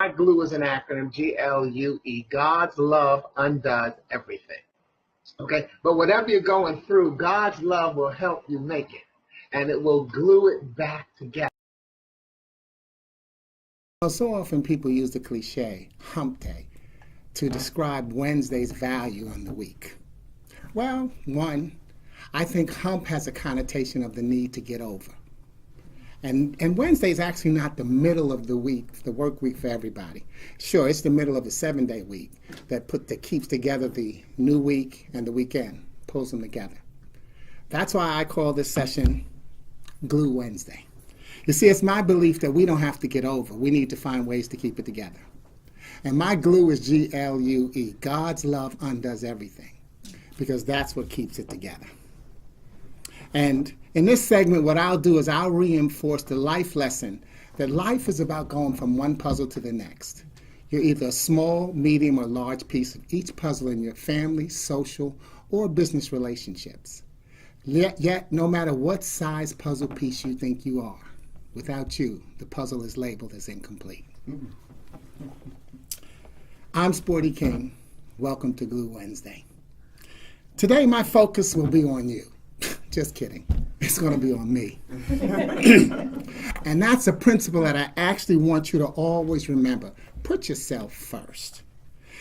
G.L.U.E is an acronym, G.L.U.E. God's love undoes everything. Okay? But whatever you're going through, God's love will help you make it. And it will glue it back together. Well, so often people use the cliche, hump day, to describe Wednesday's value in the week. Well, one, I think hump has a connotation of the need to get over. And Wednesday is actually not the middle of the week, the work week for everybody. Sure, it's the middle of a 7-day week that keeps together the new week and the weekend, pulls them together. That's why I call this session Glue Wednesday. You see, it's my belief that we don't have to get over. We need to find ways to keep it together. And my glue is G.L.U.E. God's love undoes everything, because that's what keeps it together. And in this segment, what I'll do is I'll reinforce the life lesson that life is about going from one puzzle to the next. You're either a small, medium, or large piece of each puzzle in your family, social, or business relationships. Yet, no matter what size puzzle piece you think you are, without you, the puzzle is labeled as incomplete. I'm Sporty King. Welcome to Glue Wednesday. Today, my focus will be on you. Just kidding. It's going to be on me. And that's a principle that I actually want you to always remember. Put yourself first.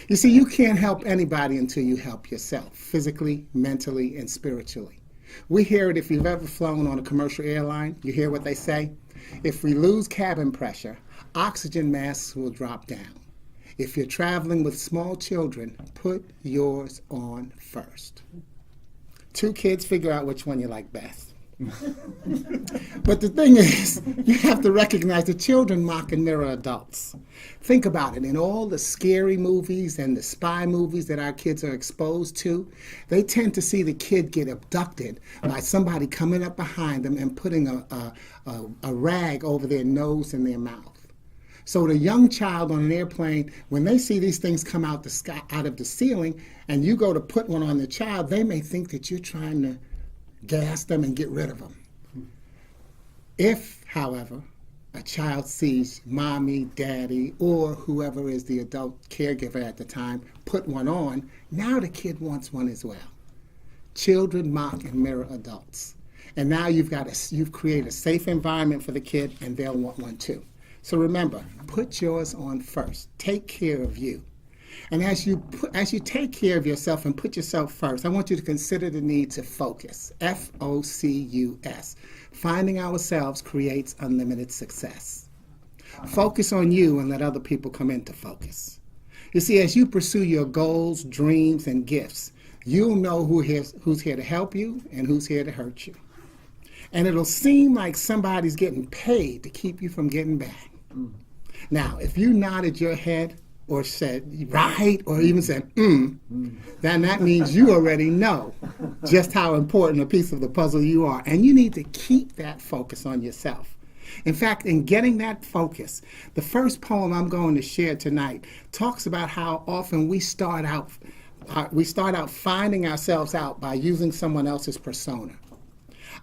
You see, you can't help anybody until you help yourself, physically, mentally, and spiritually. We hear it if you've ever flown on a commercial airline. You hear what they say? If we lose cabin pressure, oxygen masks will drop down. If you're traveling with small children, put yours on first. 2 kids, figure out which one you like best. But the thing is, you have to recognize that children mock and mirror adults. Think about it. In all the scary movies and the spy movies that our kids are exposed to, they tend to see the kid get abducted by somebody coming up behind them and putting a rag over their nose and their mouth. So the young child on an airplane, when they see these things come out the sky, out of the ceiling, and you go to put one on the child, they may think that you're trying to gas them and get rid of them. If, however, a child sees mommy, daddy, or whoever is the adult caregiver at the time put one on, now the kid wants one as well. Children mock and mirror adults. And now you've created a safe environment for the kid, and they'll want one too. So remember, put yours on first. Take care of you. And as you take care of yourself and put yourself first, I want you to consider the need to focus. F-O-C-U-S. Finding ourselves creates unlimited success. Focus on you and let other people come into focus. You see, as you pursue your goals, dreams, and gifts, you'll know who's here to help you and who's here to hurt you. And it'll seem like somebody's getting paid to keep you from getting back. Now, if you nodded your head or said right or even said then that means you already know just how important a piece of the puzzle you are. And you need to keep that focus on yourself. In fact, in getting that focus, the first poem I'm going to share tonight talks about how often we start out finding ourselves out by using someone else's persona.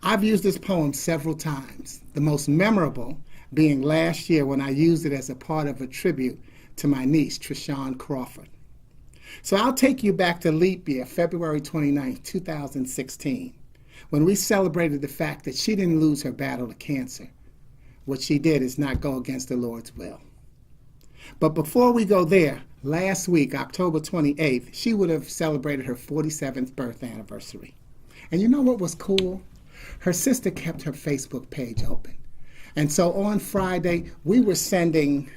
I've used this poem several times, the most memorable being last year when I used it as a part of a tribute to my niece, Trishawn Crawford. So I'll take you back to leap year, February 29, 2016, when we celebrated the fact that she didn't lose her battle to cancer. What she did is not go against the Lord's will. But before we go there, last week, October 28th, she would have celebrated her 47th birth anniversary. And you know what was cool? Her sister kept her Facebook page open. And so on Friday, we were sending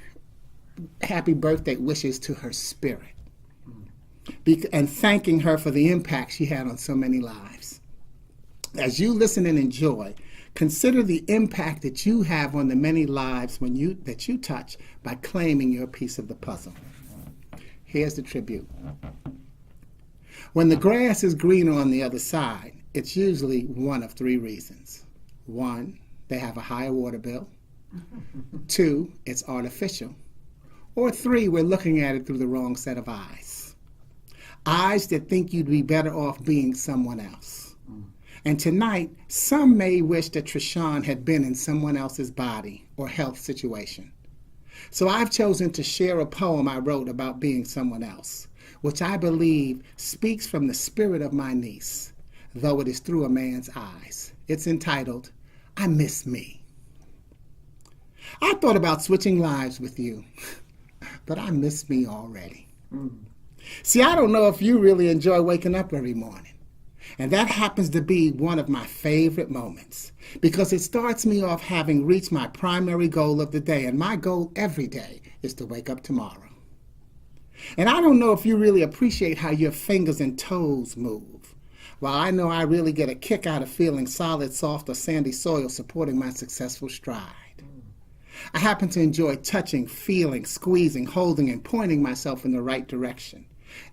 happy birthday wishes to her spirit and thanking her for the impact she had on so many lives. As you listen and enjoy, consider the impact that you have on the many lives that you touch by claiming your piece of the puzzle. Here's the tribute. When the grass is greener on the other side, it's usually one of 3 reasons. 1, they have a higher water bill. 2, it's artificial. Or 3, we're looking at it through the wrong set of eyes. Eyes that think you'd be better off being someone else. And tonight, some may wish that Trishawn had been in someone else's body or health situation. So I've chosen to share a poem I wrote about being someone else, which I believe speaks from the spirit of my niece, though it is through a man's eyes. It's entitled, I Miss Me. I thought about switching lives with you, but I miss me already. See, I don't know if you really enjoy waking up every morning. And that happens to be one of my favorite moments because it starts me off having reached my primary goal of the day. And my goal every day is to wake up tomorrow. And I don't know if you really appreciate how your fingers and toes move. While I know I really get a kick out of feeling solid, soft, or sandy soil supporting my successful stride. I happen to enjoy touching, feeling, squeezing, holding, and pointing myself in the right direction.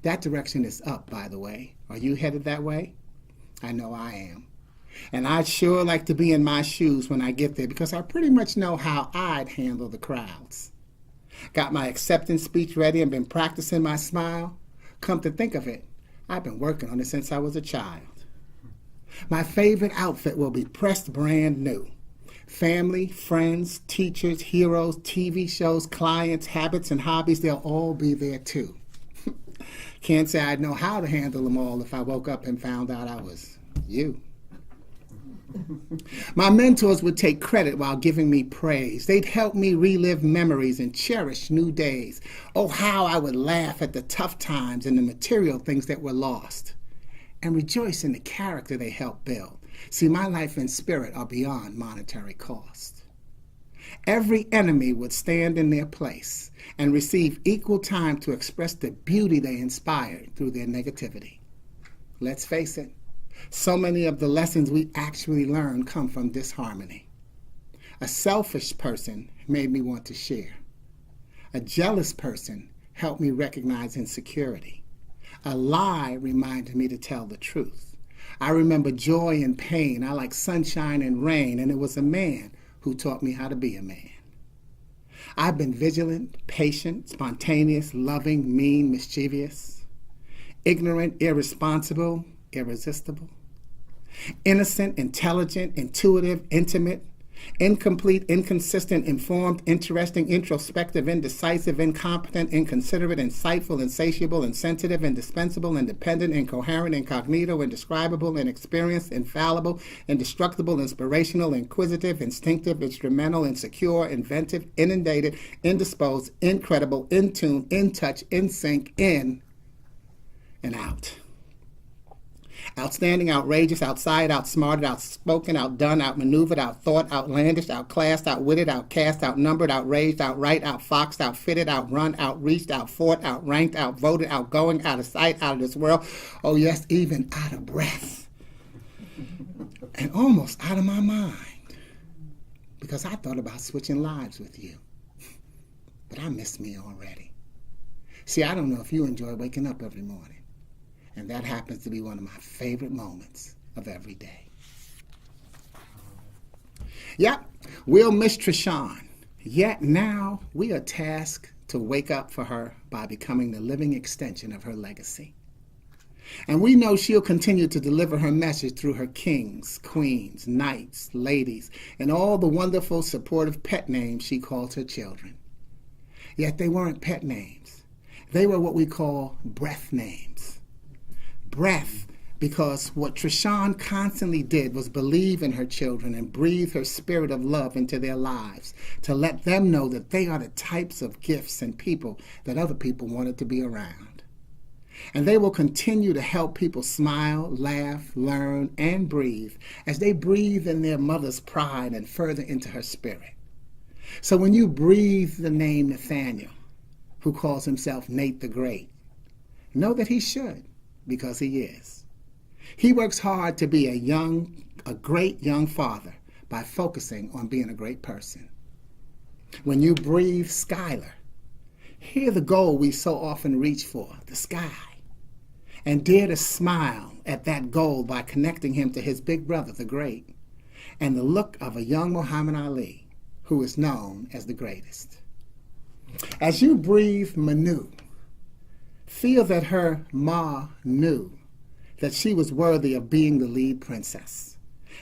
That direction is up, by the way. Are you headed that way? I know I am. And I'd sure like to be in my shoes when I get there because I pretty much know how I'd handle the crowds. Got my acceptance speech ready and been practicing my smile. Come to think of it, I've been working on it since I was a child. My favorite outfit will be pressed brand new. Family, friends, teachers, heroes, TV shows, clients, habits, and hobbies, they'll all be there too. Can't say I'd know how to handle them all if I woke up and found out I was you. My mentors would take credit while giving me praise. They'd help me relive memories and cherish new days. Oh, how I would laugh at the tough times and the material things that were lost and rejoice in the character they helped build. See, my life and spirit are beyond monetary cost. Every enemy would stand in their place and receive equal time to express the beauty they inspired through their negativity. Let's face it, so many of the lessons we actually learn come from disharmony. A selfish person made me want to share. A jealous person helped me recognize insecurity. A lie reminded me to tell the truth. I remember joy and pain. I like sunshine and rain, and it was a man who taught me how to be a man. I've been vigilant, patient, spontaneous, loving, mean, mischievous, ignorant, irresponsible, irresistible, innocent, intelligent, intuitive, intimate, incomplete, inconsistent, informed, interesting, introspective, indecisive, incompetent, inconsiderate, insightful, insatiable, insensitive, indispensable, independent, incoherent, incognito, indescribable, inexperienced, infallible, indestructible, inspirational, inquisitive, instinctive, instrumental, insecure, inventive, inundated, indisposed, incredible, in tune, in touch, in sync, in and out. Outstanding, outrageous, outside, outsmarted, outspoken, outdone, outmaneuvered, outthought, outlandish, outclassed, outwitted, outcast, outnumbered, outraged, outright, outfoxed, outfitted, outrun, outreached, outfought, outranked, outvoted, outgoing, out of sight, out of this world. Oh yes, even out of breath. And almost out of my mind. Because I thought about switching lives with you. But I miss me already. See, I don't know if you enjoy waking up every morning. And that happens to be one of my favorite moments of every day. Yep, we'll miss Trishawn. Yet now we are tasked to wake up for her by becoming the living extension of her legacy. And we know she'll continue to deliver her message through her kings, queens, knights, ladies, and all the wonderful, supportive pet names she calls her children. Yet they weren't pet names. They were what we call breath names. Breath, because what Trishawn constantly did was believe in her children and breathe her spirit of love into their lives to let them know that they are the types of gifts and people that other people wanted to be around. And they will continue to help people smile, laugh, learn, and breathe as they breathe in their mother's pride and further into her spirit. So when you breathe the name Nathaniel, who calls himself Nate the Great, know that he should. Because he is. He works hard to be a great young father by focusing on being a great person. When you breathe Skylar, hear the goal we so often reach for, the sky, and dare to smile at that goal by connecting him to his big brother, the Great, and the look of a young Muhammad Ali, who is known as the greatest. As you breathe Manu, feel that her ma knew that she was worthy of being the lead princess,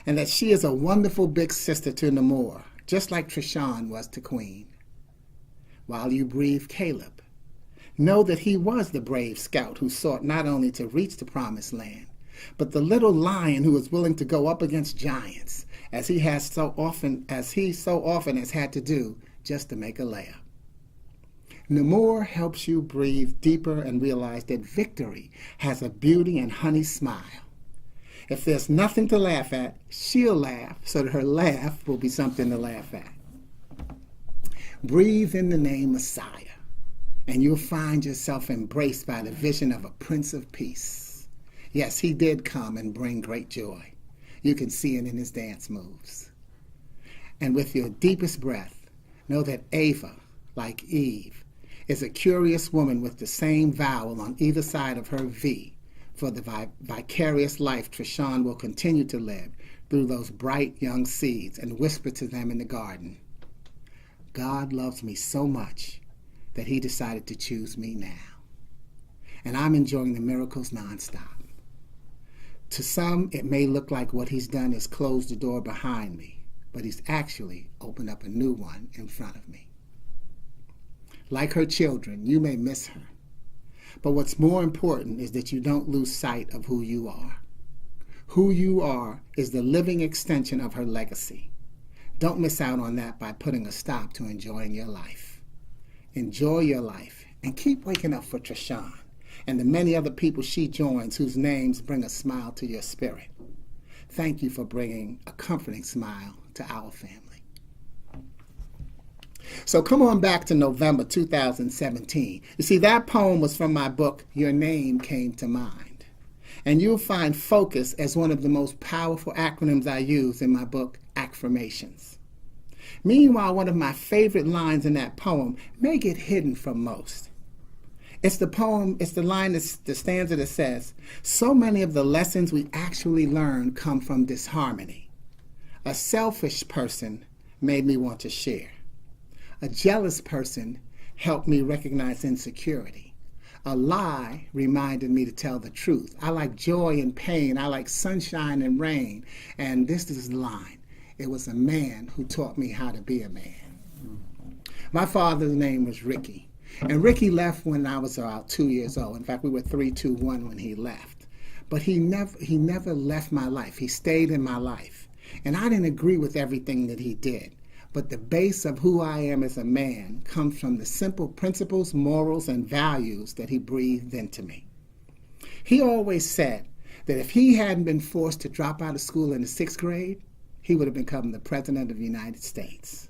and that she is a wonderful big sister to Namor, just like Trishawn was to Queen. while you breathe Caleb. Know that he was the brave scout who sought not only to reach the promised land, but the little lion who was willing to go up against giants, as he so often has had to do just to make a layup. Namor helps you breathe deeper and realize that victory has a beauty and honey smile. If there's nothing to laugh at, she'll laugh so that her laugh will be something to laugh at. Breathe in the name Messiah, and you'll find yourself embraced by the vision of a Prince of Peace. Yes, he did come and bring great joy. You can see it in his dance moves. And with your deepest breath, know that Ava, like Eve, is a curious woman with the same vowel on either side of her V for the vicarious life Trishan will continue to live through those bright young seeds and whisper to them in the garden. God loves me so much that he decided to choose me now. And I'm enjoying the miracles nonstop. To some, it may look like what he's done is closed the door behind me, but he's actually opened up a new one in front of me. Like her children, you may miss her. But what's more important is that you don't lose sight of who you are. Who you are is the living extension of her legacy. Don't miss out on that by putting a stop to enjoying your life. Enjoy your life and keep waking up for Trishan and the many other people she joins whose names bring a smile to your spirit. Thank you for bringing a comforting smile to our family. So come on back to November 2017. You see, that poem was from my book, Your Name Came to Mind. And you'll find focus as one of the most powerful acronyms I use in my book, Affirmations. Meanwhile, one of my favorite lines in that poem may get hidden from most. It's the stanza that says, so many of the lessons we actually learn come from disharmony. A selfish person made me want to share. A jealous person helped me recognize insecurity. A lie reminded me to tell the truth. I like joy and pain. I like sunshine and rain. And this is the line. It was a man who taught me how to be a man. My father's name was Ricky. And Ricky left when I was about 2 years old. In fact, we were 3, 2, 1 when he left. But he never left my life. He stayed in my life. And I didn't agree with everything that he did. But the base of who I am as a man comes from the simple principles, morals, and values that he breathed into me. He always said that if he hadn't been forced to drop out of school in the 6th grade, he would have become the President of the United States.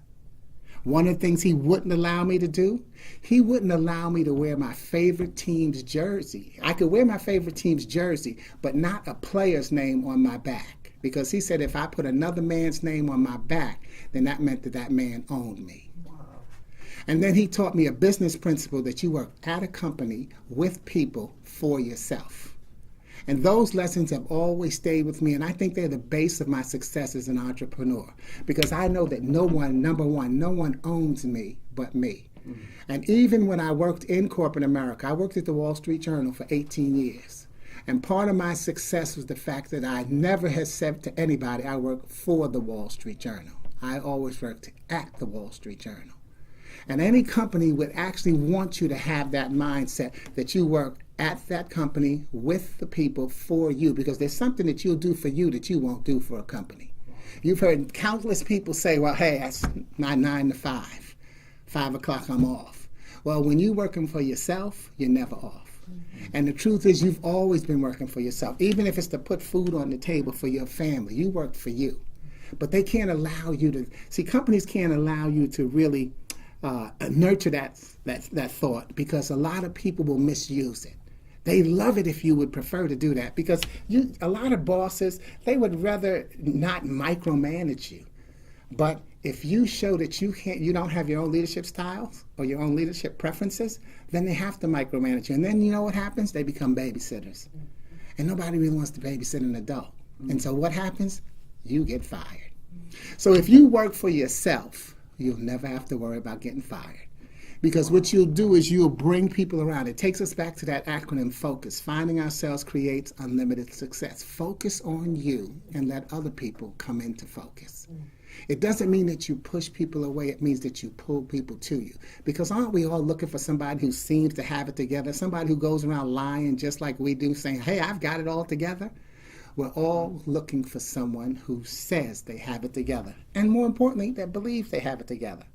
One of the things he wouldn't allow me to do, he wouldn't allow me to wear my favorite team's jersey. I could wear my favorite team's jersey, but not a player's name on my back. Because he said if I put another man's name on my back, then that meant that that man owned me. Wow. And then he taught me a business principle that you work at a company with people for yourself. And those lessons have always stayed with me, and I think they're the base of my success as an entrepreneur. Because I know that no one owns me but me. Mm-hmm. And even when I worked in corporate America, I worked at the Wall Street Journal for 18 years. And part of my success was the fact that I never had said to anybody I work for the Wall Street Journal. I always worked at the Wall Street Journal. And any company would actually want you to have that mindset that you work at that company with the people for you, because there's something that you'll do for you that you won't do for a company. You've heard countless people say, well, hey, that's my 9 to 5. 5 o'clock, I'm off. Well, when you're working for yourself, you're never off. And the truth is you've always been working for yourself. Even if it's to put food on the table for your family, you work for you. But they can't allow you to, see, companies can't allow you to really nurture that thought, because a lot of people will misuse it. They love it if you would prefer to do that, because a lot of bosses, they would rather not micromanage you. But if you show that you don't have your own leadership styles or your own leadership preferences, then they have to micromanage you. And then you know what happens? They become babysitters. And nobody really wants to babysit an adult. And so what happens? You get fired. So if you work for yourself, you'll never have to worry about getting fired. Because what you'll do is you'll bring people around. It takes us back to that acronym FOCUS. Finding ourselves creates unlimited success. Focus on you and let other people come into focus. It doesn't mean that you push people away. It means that you pull people to you. Because aren't we all looking for somebody who seems to have it together? Somebody who goes around lying just like we do, saying, hey, I've got it all together? We're all looking for someone who says they have it together. And more importantly, that believes they have it together.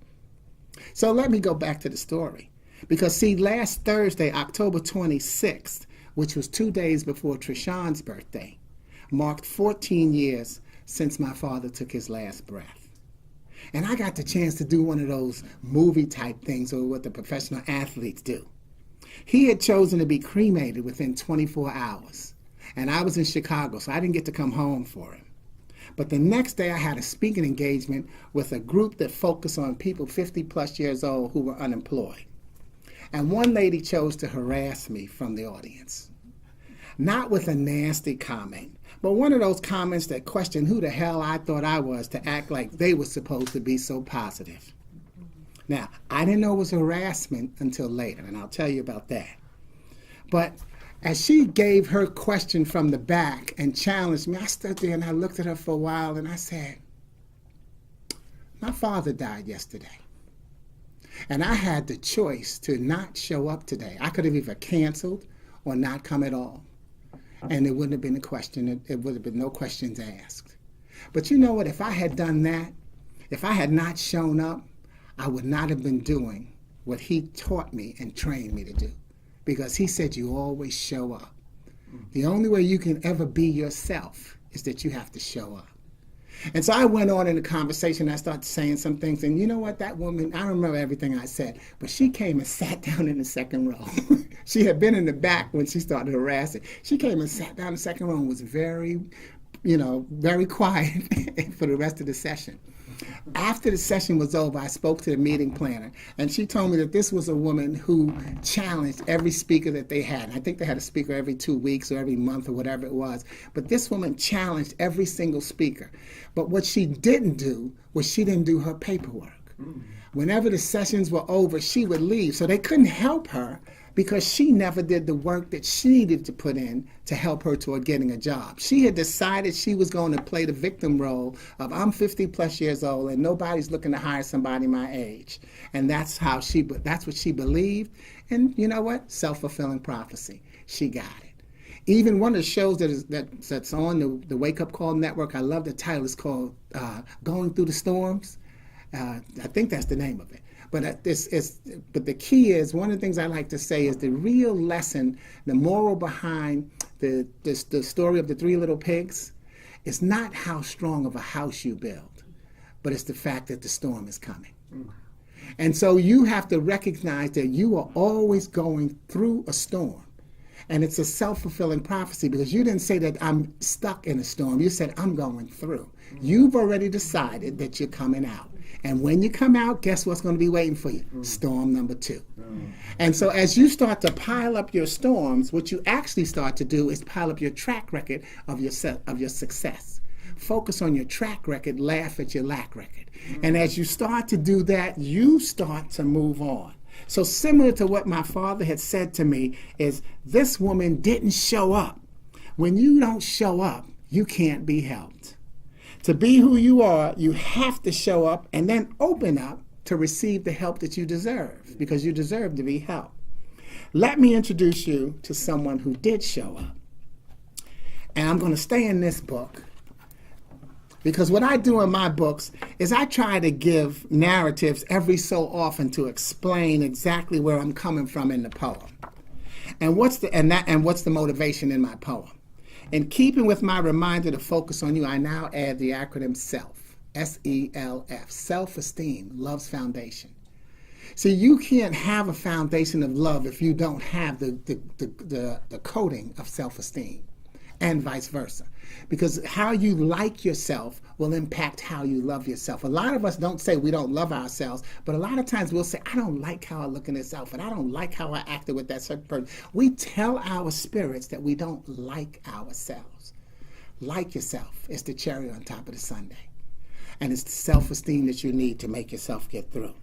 So let me go back to the story. Because see, last Thursday, October 26th, which was 2 days before Trishan's birthday, marked 14 years since my father took his last breath. And I got the chance to do one of those movie type things, or what the professional athletes do. He had chosen to be cremated within 24 hours. And I was in Chicago, so I didn't get to come home for him. But the next day I had a speaking engagement with a group that focused on people 50 plus years old who were unemployed. And one lady chose to harass me from the audience. Not with a nasty comment, but one of those comments that questioned who the hell I thought I was to act like they were supposed to be so positive. Now, I didn't know it was harassment until later, and I'll tell you about that. But as she gave her question from the back and challenged me, I stood there and I looked at her for a while and I said, my father died yesterday. And I had the choice to not show up today. I could have either canceled or not come at all. And it wouldn't have been a question, it would have been no questions asked. But you know what, if I had done that, if I had not shown up, I would not have been doing what he taught me and trained me to do. Because he said you always show up. The only way you can ever be yourself is that you have to show up. And so I went on in the conversation, I started saying some things, and you know what, that woman, I don't remember everything I said, but she came and sat down in the second row. She had been in the back when she started harassing. She came and sat down in the second row and was very, very quiet for the rest of the session. After the session was over, I spoke to the meeting planner, and she told me that this was a woman who challenged every speaker that they had. I think they had a speaker every 2 weeks or every month or whatever it was. But this woman challenged every single speaker. But what she didn't do was she didn't do her paperwork. Whenever the sessions were over, she would leave. So they couldn't help her because she never did the work that she needed to put in to help her toward getting a job. She had decided she was going to play the victim role of I'm 50 plus years old and nobody's looking to hire somebody my age. And that's what she believed. And you know what? Self-fulfilling prophecy. She got it. Even one of the shows that's on the Wake Up Call Network, I love the title, it's called Going Through the Storms. I think that's the name of it. But the key is, one of the things I like to say is the real lesson, the moral behind the story of the three little pigs is not how strong of a house you build, but it's the fact that the storm is coming. And so you have to recognize that you are always going through a storm. And it's a self-fulfilling prophecy, because you didn't say that I'm stuck in a storm. You said I'm going through. You've already decided that you're coming out. And when you come out, guess what's going to be waiting for you? Storm number 2. And so as you start to pile up your storms, what you actually start to do is pile up your track record of your success. Focus on your track record, laugh at your lack record. And as you start to do that, you start to move on. So similar to what my father had said to me is, this woman didn't show up. When you don't show up, you can't be helped. To be who you are, you have to show up and then open up to receive the help that you deserve, because you deserve to be helped. Let me introduce you to someone who did show up. And I'm going to stay in this book, because what I do in my books is I try to give narratives every so often to explain exactly where I'm coming from in the poem. And what's the motivation in my poem? In keeping with my reminder to focus on you, I now add the acronym SELF, S-E-L-F, self-esteem, love's foundation. See, you can't have a foundation of love if you don't have the coding of self-esteem, and vice versa. Because how you like yourself will impact how you love yourself. A lot of us don't say we don't love ourselves, but a lot of times we'll say, I don't like how I look in this outfit. I don't like how I acted with that certain person. We tell our spirits that we don't like ourselves. Like yourself is the cherry on top of the sundae. And it's the self-esteem that you need to make yourself get through.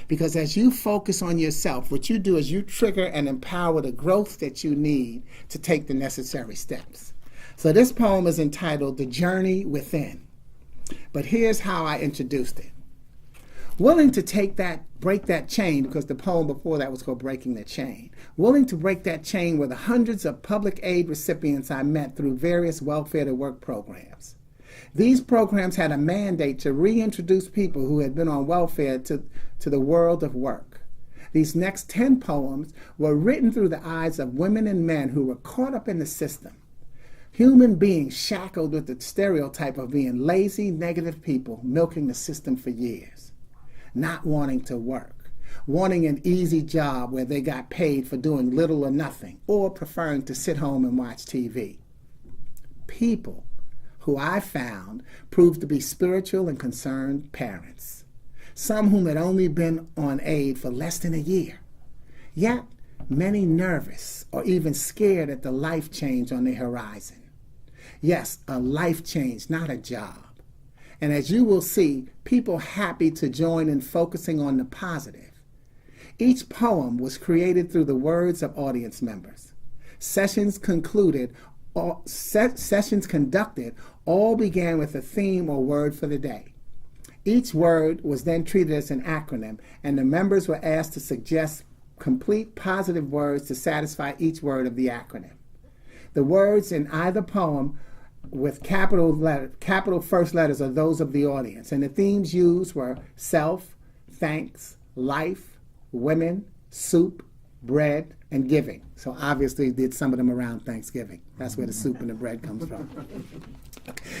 Because as you focus on yourself, what you do is you trigger and empower the growth that you need to take the necessary steps. So this poem is entitled The Journey Within. But here's how I introduced it. Willing to break that chain, because the poem before that was called Breaking the Chain. Willing to break that chain were the hundreds of public aid recipients I met through various welfare to work programs. These programs had a mandate to reintroduce people who had been on welfare to the world of work. These next 10 poems were written through the eyes of women and men who were caught up in the system. Human beings shackled with the stereotype of being lazy, negative people milking the system for years. Not wanting to work, wanting an easy job where they got paid for doing little or nothing, or preferring to sit home and watch TV. People who I found proved to be spiritual and concerned parents, some whom had only been on aid for less than a year, yet many nervous or even scared at the life change on the horizon. Yes, a life change, not a job. And as you will see, people happy to join in focusing on the positive. Each poem was created through the words of audience members. Sessions conducted all began with a theme or word for the day. Each word was then treated as an acronym, and the members were asked to suggest complete positive words to satisfy each word of the acronym. The words in either poem with capital first letters are those of the audience, and the themes used were self, thanks, life, women, soup, bread, and giving. So obviously did some of them around Thanksgiving. That's where the soup and the bread comes from.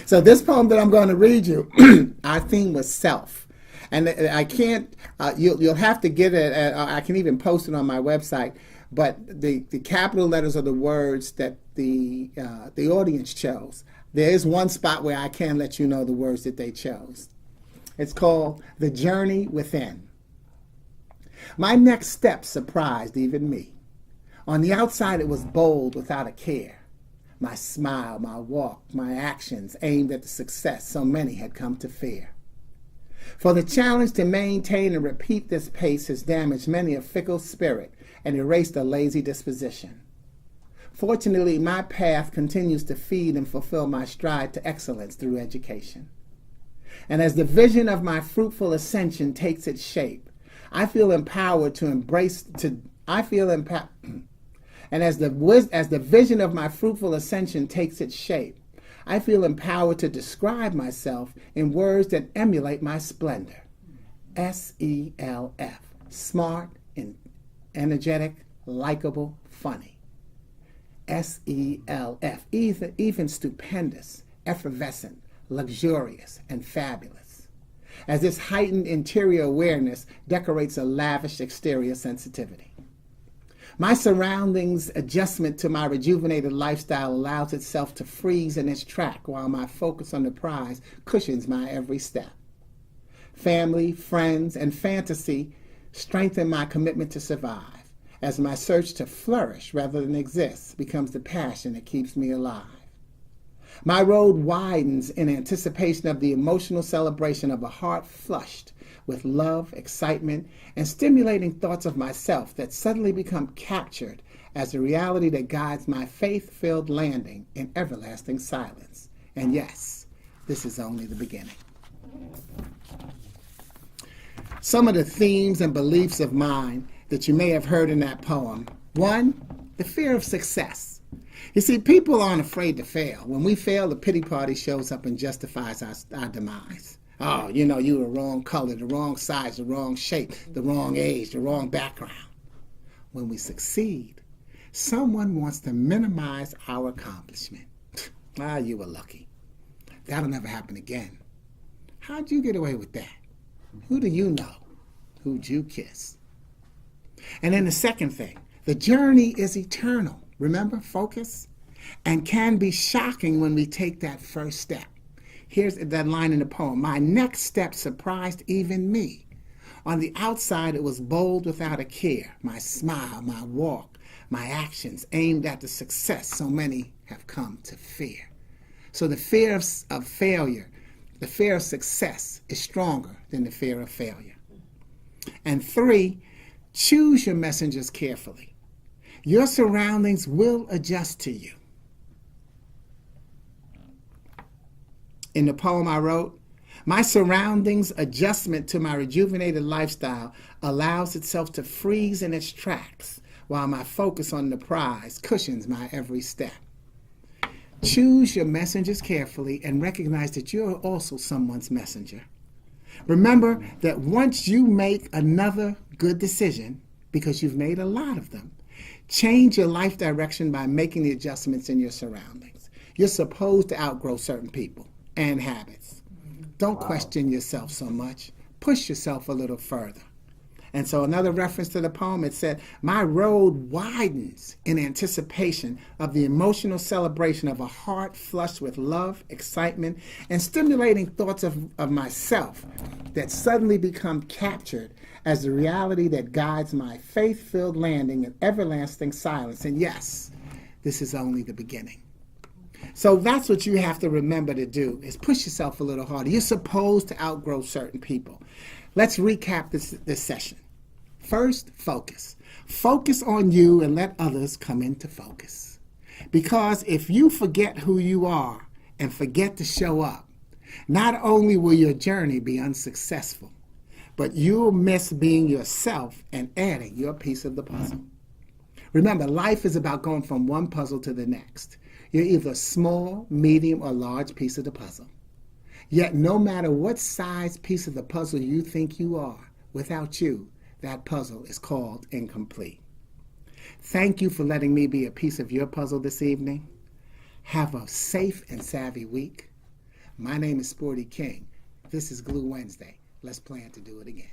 So this poem that I'm going to read you, our theme was self. And I can't, you'll have to get it, I can even post it on my website, but the capital letters are the words that the audience chose. There is one spot where I can let you know the words that they chose. It's called The Journey Within. My next step surprised even me. On the outside, it was bold without a care. My smile, my walk, my actions aimed at the success so many had come to fear. For the challenge to maintain and repeat this pace has damaged many a fickle spirit and erased a lazy disposition. Fortunately, my path continues to feed and fulfill my stride to excellence through education. And as the vision of my fruitful ascension takes its shape, I feel empowered to embrace, and as the vision of my fruitful ascension takes its shape, I feel empowered to describe myself in words that emulate my splendor. SELF, smart, energetic, likable, funny. SELF, even stupendous, effervescent, luxurious, and fabulous, as this heightened interior awareness decorates a lavish exterior sensitivity. My surroundings' adjustment to my rejuvenated lifestyle allows itself to freeze in its track while my focus on the prize cushions my every step. Family, friends, and fantasy strengthen my commitment to survive, as my search to flourish rather than exist becomes the passion that keeps me alive. My road widens in anticipation of the emotional celebration of a heart flushed with love, excitement, and stimulating thoughts of myself that suddenly become captured as the reality that guides my faith-filled landing in everlasting silence. And yes, this is only the beginning. Some of the themes and beliefs of mine that you may have heard in that poem. One, the fear of success. You see, people aren't afraid to fail. When we fail, the pity party shows up and justifies our demise. Oh, you know, you were the wrong color, the wrong size, the wrong shape, the wrong age, the wrong background. When we succeed, someone wants to minimize our accomplishment. You were lucky. That'll never happen again. How'd you get away with that? Who do you know? Who'd you kiss? And then the second thing, the journey is eternal. Remember, focus? And can be shocking when we take that first step. Here's that line in the poem. My next step surprised even me. On the outside, it was bold without a care. My smile, my walk, my actions aimed at the success so many have come to fear. So the fear of failure, the fear of success is stronger than the fear of failure. And 3, choose your messengers carefully. Your surroundings will adjust to you. In the poem I wrote, My surroundings adjustment to my rejuvenated lifestyle allows itself to freeze in its tracks, while my focus on the prize cushions my every step. Choose your messengers carefully and recognize that you're also someone's messenger. Remember that once you make another good decision, because you've made a lot of them, change your life direction by making the adjustments in your surroundings. You're supposed to outgrow certain people and habits. Don't question yourself so much. Push yourself a little further. And so another reference to the poem, it said, my road widens in anticipation of the emotional celebration of a heart flushed with love, excitement, and stimulating thoughts of myself that suddenly become captured as the reality that guides my faith-filled landing in everlasting silence. And yes, this is only the beginning. So that's what you have to remember to do, is push yourself a little harder. You're supposed to outgrow certain people. Let's recap this session. First, focus. Focus on you and let others come into focus. Because if you forget who you are and forget to show up, not only will your journey be unsuccessful, but you'll miss being yourself and adding your piece of the puzzle. Remember, life is about going from one puzzle to the next. You're either a small, medium, or large piece of the puzzle. Yet no matter what size piece of the puzzle you think you are, without you, that puzzle is called incomplete. Thank you for letting me be a piece of your puzzle this evening. Have a safe and savvy week. My name is Sporty King. This is G.L.U.E Wednesday. Let's plan to do it again.